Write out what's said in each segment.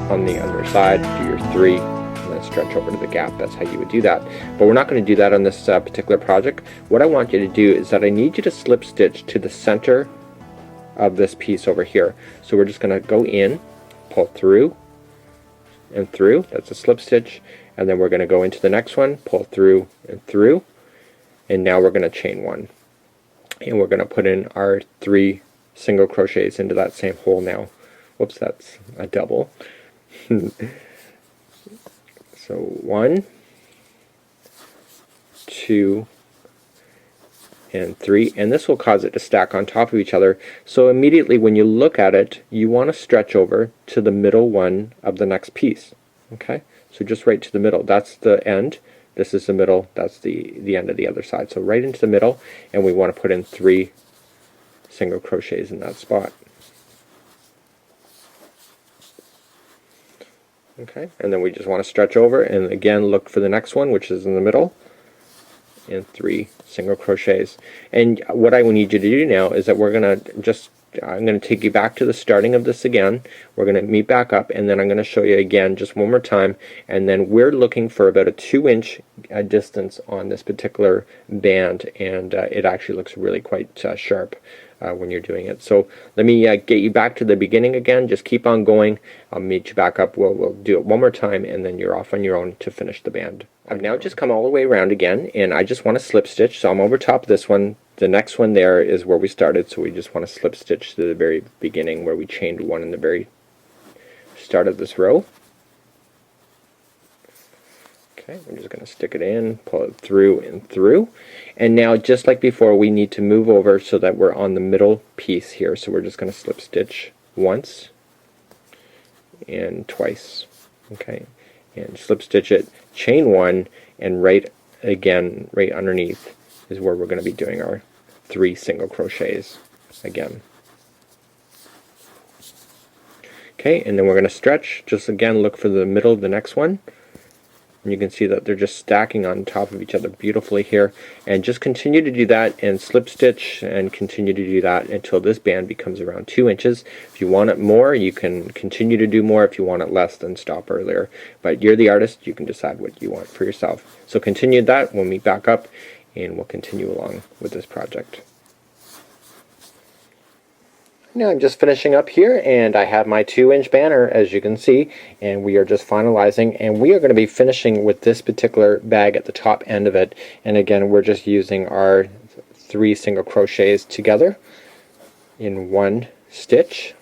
on the underside, do your 3, and then stretch over to the gap. That's how you would do that. But we're not going to do that on this particular project. What I want you to do is that I need you to slip stitch to the center of this piece over here. So we're just going to go in, pull through and through, that's a slip stitch, and then we're going to go into the next one, pull through and through, and now we're going to chain 1, and we're going to put in our 3 single crochets into that same hole now. Whoops, that's a double. So 1, 2, and 3, and this will cause it to stack on top of each other. So immediately when you look at it, you want to stretch over to the middle one of the next piece. Okay, so just right to the middle. That's the end. This is the middle. That's the end of the other side. So right into the middle, and we want to put in 3 single crochets in that spot. Okay, and then we just want to stretch over and again look for the next one, which is in the middle, and 3 single crochets. And what I need you to do now is that we're going to just, I'm going to take you back to the starting of this again. We're going to meet back up, and then I'm going to show you again just one more time, and then we're looking for about a 2-inch distance on this particular band, and it actually looks really quite sharp when you're doing it. So let me get you back to the beginning again. Just keep on going. I'll meet you back up. We'll do it one more time, and then you're off on your own to finish the band. I've now just come all the way around again, and I just want to slip stitch. So I'm over top of this one. The next one there is where we started, so we just want to slip stitch to the very beginning where we chained 1 in the very start of this row. Okay, we're just going to stick it in, pull it through and through, and now just like before we need to move over so that we're on the middle piece here. So we're just going to slip stitch once and twice. Okay, and slip stitch it, chain 1, and right again right underneath is where we're going to be doing our 3 single crochets again. Okay, and then we're going to stretch, just again look for the middle of the next one, and you can see that they're just stacking on top of each other beautifully here, and just continue to do that and slip stitch and continue to do that until this band becomes around 2 inches. If you want it more, you can continue to do more. If you want it less, then stop earlier, but you're the artist, you can decide what you want for yourself. So continue that, we'll meet back up and we'll continue along with this project. Now I'm just finishing up here, and I have my 2-inch banner, as you can see, and we are just finalizing, and we are going to be finishing with this particular bag at the top end of it. And again, we're just using our 3 single crochets together in 1 stitch.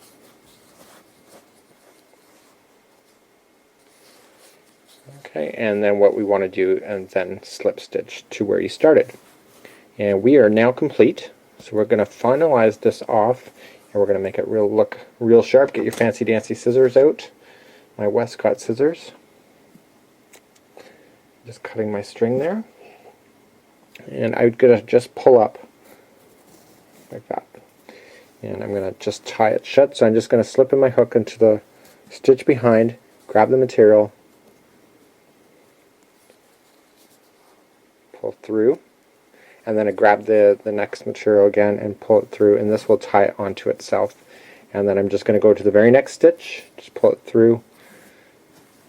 Okay, and then what we want to do, and then slip stitch to where you started. And we are now complete, so we're going to finalize this off, and we're going to make it look real sharp. Get your fancy dancy scissors out, my Westcott scissors. Just cutting my string there, and I'm going to just pull up like that, and I'm going to just tie it shut. So I'm just going to slip in my hook into the stitch behind, grab the material, pull through, and then I grab the next material again and pull it through, and this will tie it onto itself. And then I'm just going to go to the very next stitch, just pull it through,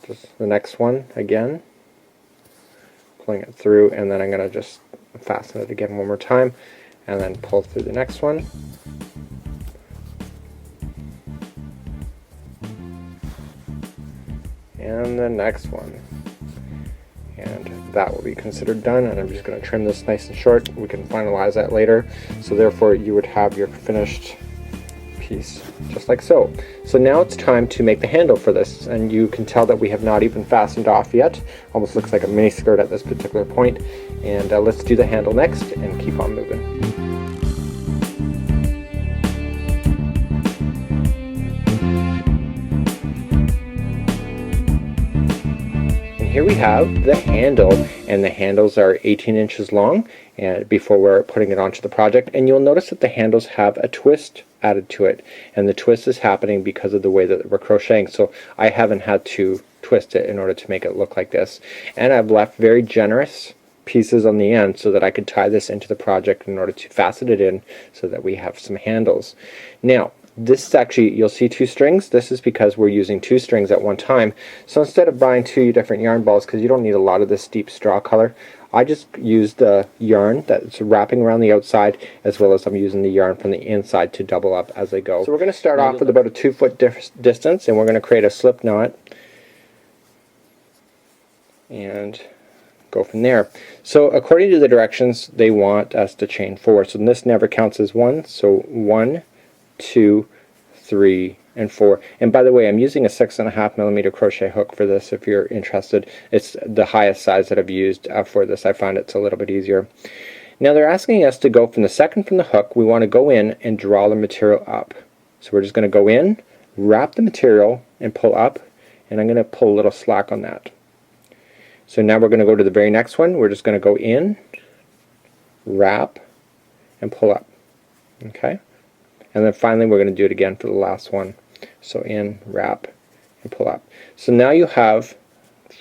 just the next one again, pulling it through, and then I'm going to just fasten it again one more time, and then pull through the next one. And the next one. And that will be considered done, and I'm just going to trim this nice and short. We can finalize that later, so therefore you would have your finished piece just like so. So now it's time to make the handle for this, and you can tell that we have not even fastened off yet. Almost looks like a mini skirt at this particular point. And let's do the handle next and keep on moving. Here we have the handle, and the handles are 18 inches long, and before we're putting it onto the project, and you'll notice that the handles have a twist added to it, and the twist is happening because of the way that we're crocheting. So I haven't had to twist it in order to make it look like this, and I've left very generous pieces on the end so that I could tie this into the project in order to fasten it in so that we have some handles. Now This is actually, you'll see 2 strings. This is because we're using 2 strings at one time. So instead of buying 2 different yarn balls, because you don't need a lot of this deep straw color, I just used the yarn that's wrapping around the outside, as well as I'm using the yarn from the inside to double up as I go. So we're going to start off with about a 2-foot distance, and we're going to create a slip knot and go from there. So according to the directions, they want us to chain 4. So this never counts as 1. So 1, 2, 3, and 4. And by the way, I'm using a 6.5mm crochet hook for this if you're interested. It's the highest size that I've used for this. I find it's a little bit easier. Now they're asking us to go from the second from the hook. We want to go in and draw the material up. So we're just going to go in, wrap the material, and pull up. And I'm going to pull a little slack on that. So now we're going to go to the very next one. We're just going to go in, wrap, and pull up. Okay? And then finally we're going to do it again for the last one. So in, wrap, and pull up. So now you have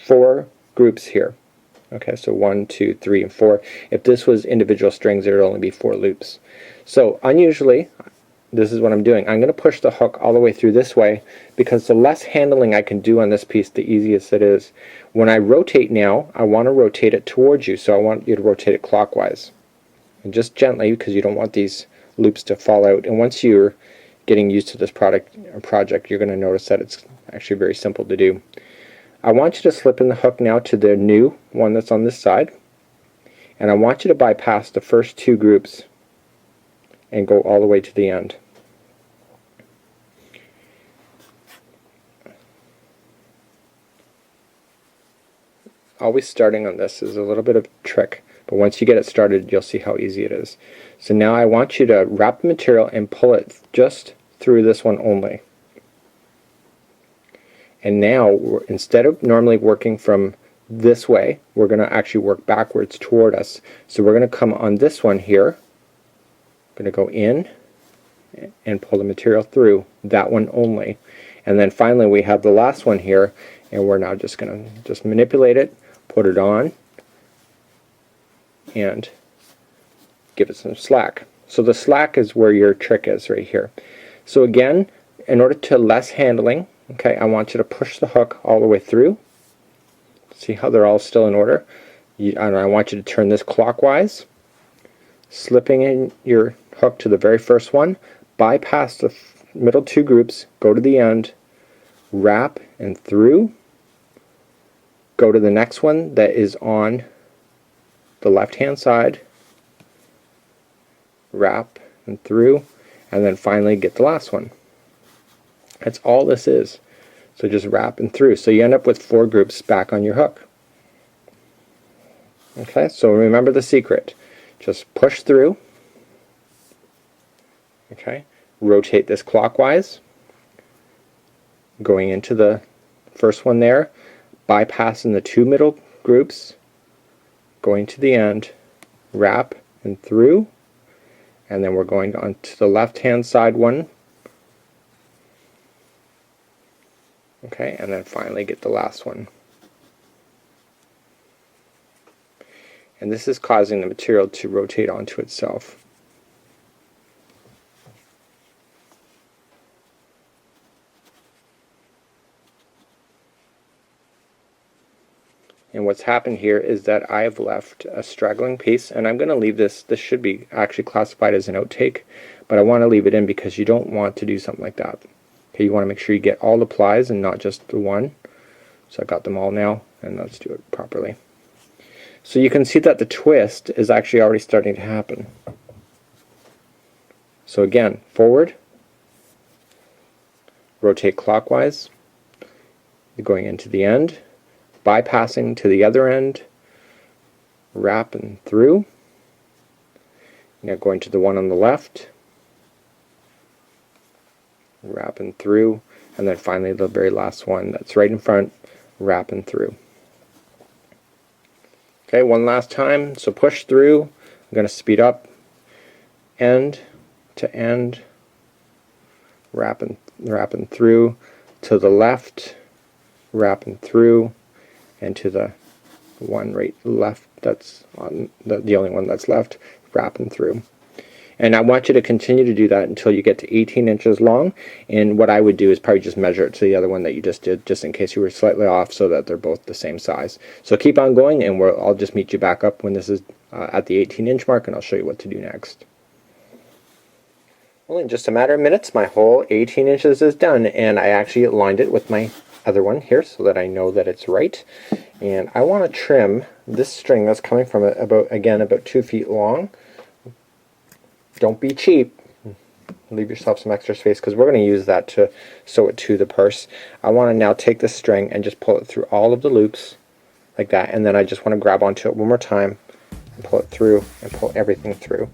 4 groups here. Okay, so 1, 2, 3, and 4. If this was individual strings, there would only be 4 loops. So unusually, this is what I'm doing. I'm going to push the hook all the way through this way, because the less handling I can do on this piece, the easiest it is. When I rotate now, I want to rotate it towards you, so I want you to rotate it clockwise. And just gently, because you don't want these loops to fall out. And once you're getting used to this project, you're going to notice that it's actually very simple to do. I want you to slip in the hook now to the new one that's on this side, and I want you to bypass the first 2 groups and go all the way to the end. Always starting on this is a little bit of a trick, but once you get it started, you'll see how easy it is. So now I want you to wrap the material and pull it just through this one only. And now, instead of normally working from this way, we're going to actually work backwards toward us. So we're going to come on this one here, going to go in and pull the material through that one only. And then finally we have the last one here, and we're now just going to manipulate it, put it on, and give it some slack. So the slack is where your trick is, right here. So again, in order to less handling, okay, I want you to push the hook all the way through. See how they're all still in order? And I want you to turn this clockwise, slipping in your hook to the very first one, bypass the middle 2 groups, go to the end, wrap and through, go to the next one that is on the left hand side, wrap and through, and then finally get the last one. That's all this is. So just wrap and through. So you end up with 4 groups back on your hook. Okay, so remember the secret. Just push through. Okay, rotate this clockwise, going into the first one there, bypassing the 2 middle groups, going to the end, wrap and through, and then we're going on to the left hand side one. Okay, and then finally get the last one. And this is causing the material to rotate onto itself. And what's happened here is that I've left a straggling piece, and I'm going to leave this. This should be actually classified as an outtake, but I want to leave it in because you don't want to do something like that. Okay, you want to make sure you get all the plies and not just the one. So I got them all now, and let's do it properly. So you can see that the twist is actually already starting to happen. So again, forward, rotate clockwise, going into the end, bypassing to the other end, wrap and through, now going to the one on the left, wrap and through, and then finally the very last one that's right in front, wrap and through. Okay, one last time. So push through. I'm going to speed up, end to end, wrap and through, to the left, wrap and through, and to the one right left that's on the only one that's left, wrap and through. And I want you to continue to do that until you get to 18 inches long. And what I would do is probably just measure it to the other one that you just did, just in case you were slightly off, so that they're both the same size. So keep on going, and I'll just meet you back up when this is at the 18-inch mark, and I'll show you what to do next. Well, in just a matter of minutes, my whole 18 inches is done, and I actually aligned it with my other one here so that I know that it's right. And I want to trim this string that's coming from it about 2 feet long. Don't be cheap. Leave yourself some extra space, because we're going to use that to sew it to the purse. I want to now take this string and just pull it through all of the loops like that, and then I just want to grab onto it one more time and pull it through and pull everything through,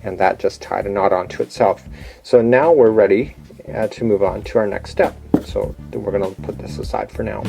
and that just tied a knot onto itself. So now we're ready to move on to our next step. So we're going to put this aside for now.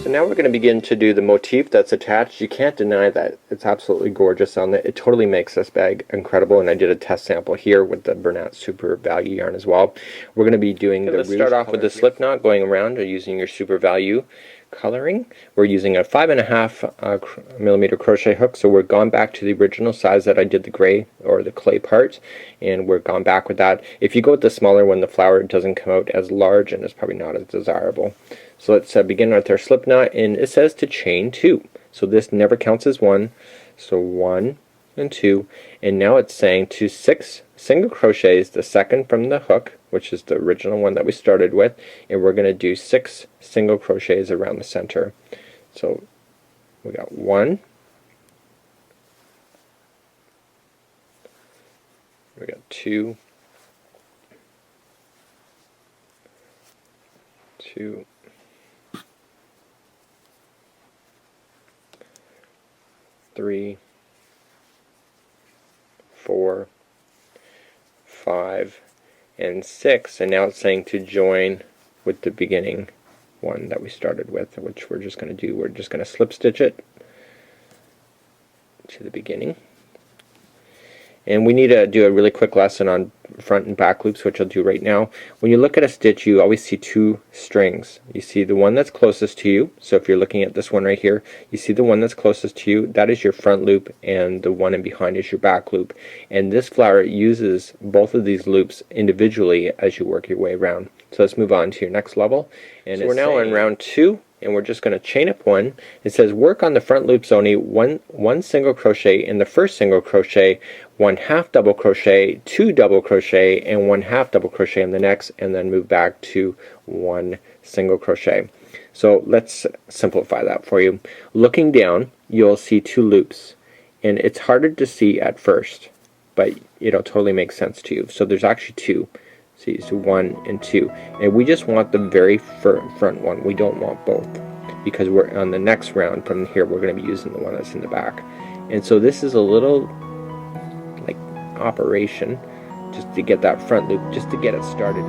Now we're going to begin to do the motif that's attached. You can't deny that it's absolutely gorgeous on it. It totally makes this bag incredible, and I did a test sample here with the Bernat Super Value yarn as well. We're going to be doing the Let's start off with the slipknot, going around using your Super Value coloring. We're using a 5.5 millimeter crochet hook, so we're gone back to the original size that I did the gray or the clay part, and we're gone back with that. If you go with the smaller one, the flower doesn't come out as large and it's probably not as desirable. So let's begin with our slip knot, and it says to chain 2. So this never counts as 1. So 1 and 2, and now it's saying to 6 single crochets, the second from the hook, which is the original one that we started with, and we're going to do 6 single crochets around the center. So we got 1, we got 2, 2, 3, 4, 5, and 6, and now it's saying to join with the beginning one that we started with, which we're just going to do. We're just going to slip stitch it to the beginning. And we need to do a really quick lesson on front and back loops, which I'll do right now. When you look at a stitch, you always see 2 strings. You see the one that's closest to you. So if you're looking at this one right here, you see the one that's closest to you. That is your front loop, and the one in behind is your back loop. And this flower uses both of these loops individually as you work your way around. So let's move on to your next level. And so we're now on round 2. And we're just going to chain up 1. It says work on the front loops only one single crochet in the first single crochet, 1 half double crochet, 2 double crochet, and 1 half double crochet in the next, and then move back to 1 single crochet. So let's simplify that for you. Looking down, you'll see 2 loops, and it's harder to see at first, but it'll totally make sense to you. So there's actually 2. See, so 1 and 2, and we just want the very front one. We don't want both, because we're on the next round from here. We're going to be using the one that's in the back, and so this is a little like operation just to get that front loop, just to get it started.